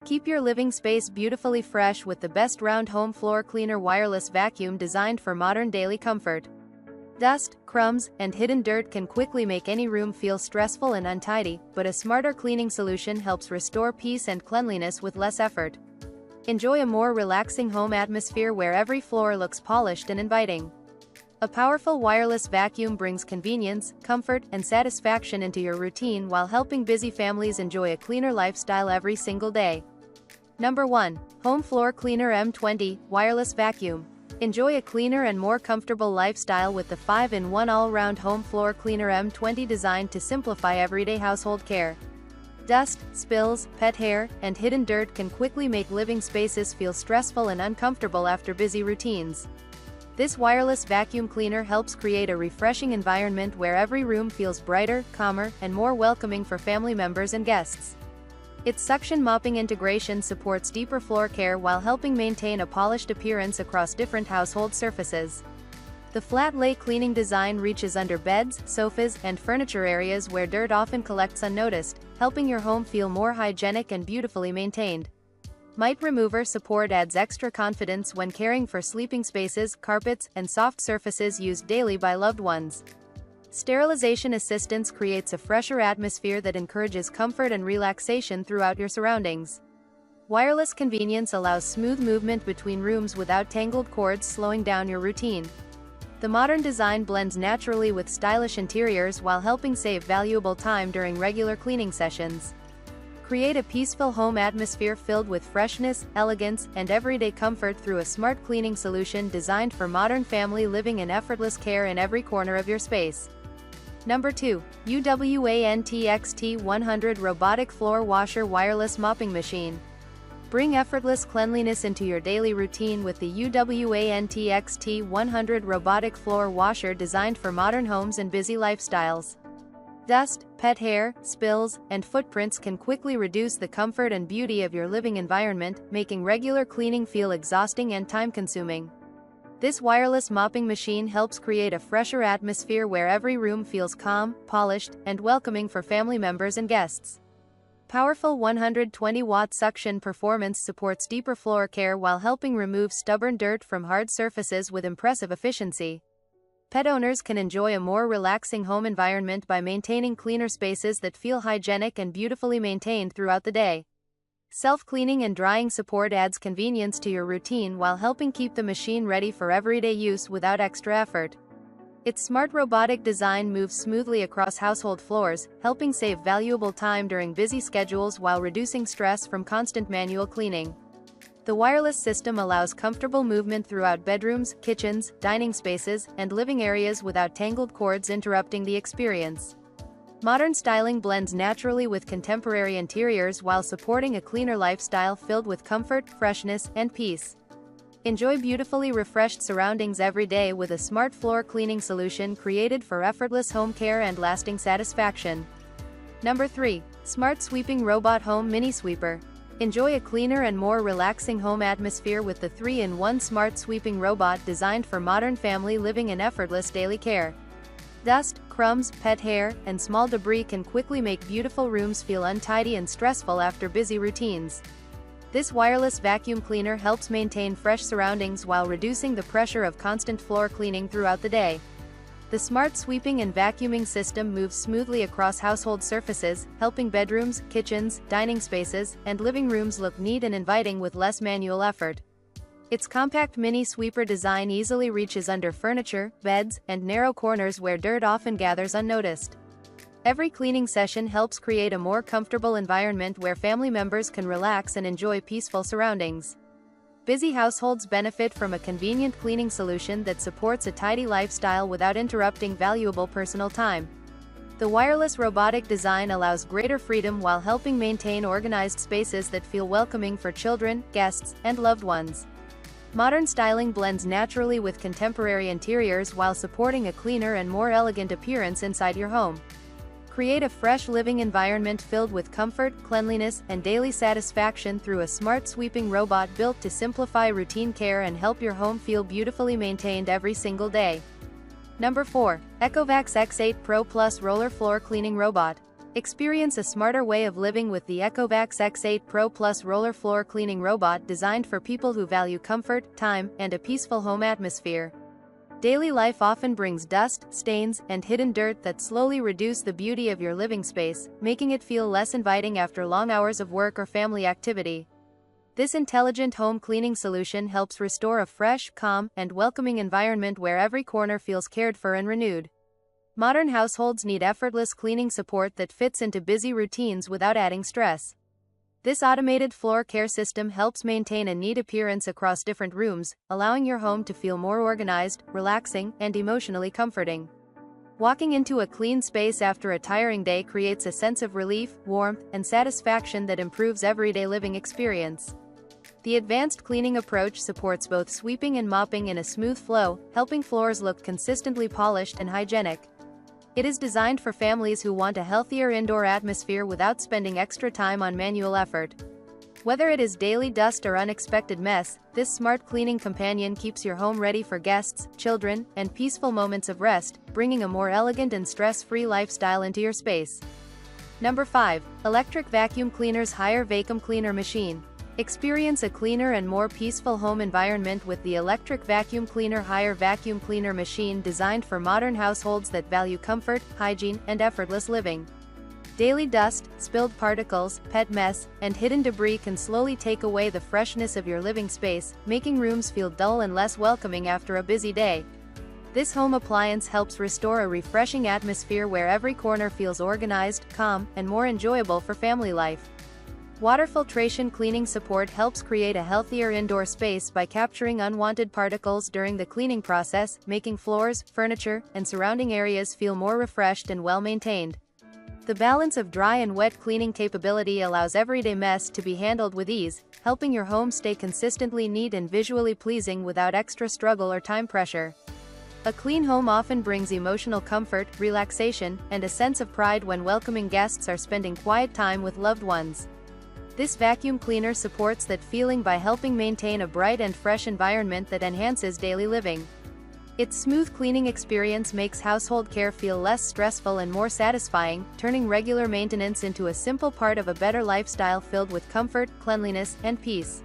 Keep your living space beautifully fresh with the best round home floor cleaner wireless vacuum designed for modern daily comfort. Dust, crumbs, and hidden dirt can quickly make any room feel stressful and untidy, but a smarter cleaning solution helps restore peace and cleanliness with less effort. Enjoy a more relaxing home atmosphere where every floor looks polished and inviting. A powerful wireless vacuum brings convenience, comfort, and satisfaction into your routine while helping busy families enjoy a cleaner lifestyle every single day. Number 1. Home Floor Cleaner M20 Wireless Vacuum. Enjoy a cleaner and more comfortable lifestyle with the 5-in-1 all-round home floor cleaner M20 designed to simplify everyday household care. Dust, spills, pet hair, and hidden dirt can quickly make living spaces feel stressful and uncomfortable after busy routines. This wireless vacuum cleaner helps create a refreshing environment where every room feels brighter, calmer, and more welcoming for family members and guests. Its suction mopping integration supports deeper floor care while helping maintain a polished appearance across different household surfaces. The flat lay cleaning design reaches under beds, sofas, and furniture areas where dirt often collects unnoticed, helping your home feel more hygienic and beautifully maintained. Mite remover support adds extra confidence when caring for sleeping spaces, carpets, and soft surfaces used daily by loved ones. Sterilization assistance creates a fresher atmosphere that encourages comfort and relaxation throughout your surroundings. Wireless convenience allows smooth movement between rooms without tangled cords slowing down your routine. The modern design blends naturally with stylish interiors while helping save valuable time during regular cleaning sessions. Create a peaceful home atmosphere filled with freshness, elegance, and everyday comfort through a smart cleaning solution designed for modern family living and effortless care in every corner of your space. Number 2. UWANT X8pro Robotic Floor Washer Wireless Mopping Machine. Bring effortless cleanliness into your daily routine with the UWANT X8pro Robotic Floor Washer designed for modern homes and busy lifestyles. Dust, pet hair, spills, and footprints can quickly reduce the comfort and beauty of your living environment, making regular cleaning feel exhausting and time-consuming. This wireless mopping machine helps create a fresher atmosphere where every room feels calm, polished, and welcoming for family members and guests. Powerful 120-watt suction performance supports deeper floor care while helping remove stubborn dirt from hard surfaces with impressive efficiency. Pet owners can enjoy a more relaxing home environment by maintaining cleaner spaces that feel hygienic and beautifully maintained throughout the day. Self-cleaning and drying support adds convenience to your routine while helping keep the machine ready for everyday use without extra effort. Its smart robotic design moves smoothly across household floors, helping save valuable time during busy schedules while reducing stress from constant manual cleaning. The wireless system allows comfortable movement throughout bedrooms, kitchens, dining spaces, and living areas without tangled cords interrupting the experience. Modern styling blends naturally with contemporary interiors while supporting a cleaner lifestyle filled with comfort, freshness, and peace. Enjoy beautifully refreshed surroundings every day with a smart floor cleaning solution created for effortless home care and lasting satisfaction. Number 3. Smart Sweeping Robot Home Mini Sweeper. Enjoy a cleaner and more relaxing home atmosphere with the 3-in-1 smart sweeping robot designed for modern family living and effortless daily care. Dust, crumbs, pet hair, and small debris can quickly make beautiful rooms feel untidy and stressful after busy routines. This wireless vacuum cleaner helps maintain fresh surroundings while reducing the pressure of constant floor cleaning throughout the day. The smart sweeping and vacuuming system moves smoothly across household surfaces, helping bedrooms, kitchens, dining spaces, and living rooms look neat and inviting with less manual effort. Its compact mini sweeper design easily reaches under furniture, beds, and narrow corners where dirt often gathers unnoticed. Every cleaning session helps create a more comfortable environment where family members can relax and enjoy peaceful surroundings. Busy households benefit from a convenient cleaning solution that supports a tidy lifestyle without interrupting valuable personal time. The wireless robotic design allows greater freedom while helping maintain organized spaces that feel welcoming for children, guests, and loved ones. Modern styling blends naturally with contemporary interiors while supporting a cleaner and more elegant appearance inside your home. Create a fresh living environment filled with comfort, cleanliness, and daily satisfaction through a smart sweeping robot built to simplify routine care and help your home feel beautifully maintained every single day. Number 4. Ecovacs X8pro Plus Roller Floor Cleaning Robot. Experience a smarter way of living with the Ecovacs X8pro Plus roller floor cleaning robot designed for people who value comfort, time, and a peaceful home atmosphere. Daily life often brings dust, stains, and hidden dirt that slowly reduce the beauty of your living space, making it feel less inviting after long hours of work or family activity. This intelligent home cleaning solution helps restore a fresh, calm, and welcoming environment where every corner feels cared for and renewed. Modern households need effortless cleaning support that fits into busy routines without adding stress. This automated floor care system helps maintain a neat appearance across different rooms, allowing your home to feel more organized, relaxing, and emotionally comforting. Walking into a clean space after a tiring day creates a sense of relief, warmth, and satisfaction that improves everyday living experience. The advanced cleaning approach supports both sweeping and mopping in a smooth flow, helping floors look consistently polished and hygienic. It is designed for families who want a healthier indoor atmosphere without spending extra time on manual effort. Whether it is daily dust or unexpected mess, this smart cleaning companion keeps your home ready for guests, children, and peaceful moments of rest, bringing a more elegant and stress-free lifestyle into your space. Number 5. Electric Vacuum Cleaners Higher Vacum Cleaner Machine. Experience a cleaner and more peaceful home environment with the Electric Vacuum Cleaner Higher Vacuum Cleaner Machine designed for modern households that value comfort, hygiene, and effortless living. Daily dust, spilled particles, pet mess, and hidden debris can slowly take away the freshness of your living space, making rooms feel dull and less welcoming after a busy day. This home appliance helps restore a refreshing atmosphere where every corner feels organized, calm, and more enjoyable for family life. Water filtration cleaning support helps create a healthier indoor space by capturing unwanted particles during the cleaning process, making floors, furniture, and surrounding areas feel more refreshed and well-maintained. The balance of dry and wet cleaning capability allows everyday mess to be handled with ease, helping your home stay consistently neat and visually pleasing without extra struggle or time pressure. A clean home often brings emotional comfort, relaxation, and a sense of pride when welcoming guests are spending quiet time with loved ones. This vacuum cleaner supports that feeling by helping maintain a bright and fresh environment that enhances daily living. Its smooth cleaning experience makes household care feel less stressful and more satisfying, turning regular maintenance into a simple part of a better lifestyle filled with comfort, cleanliness, and peace.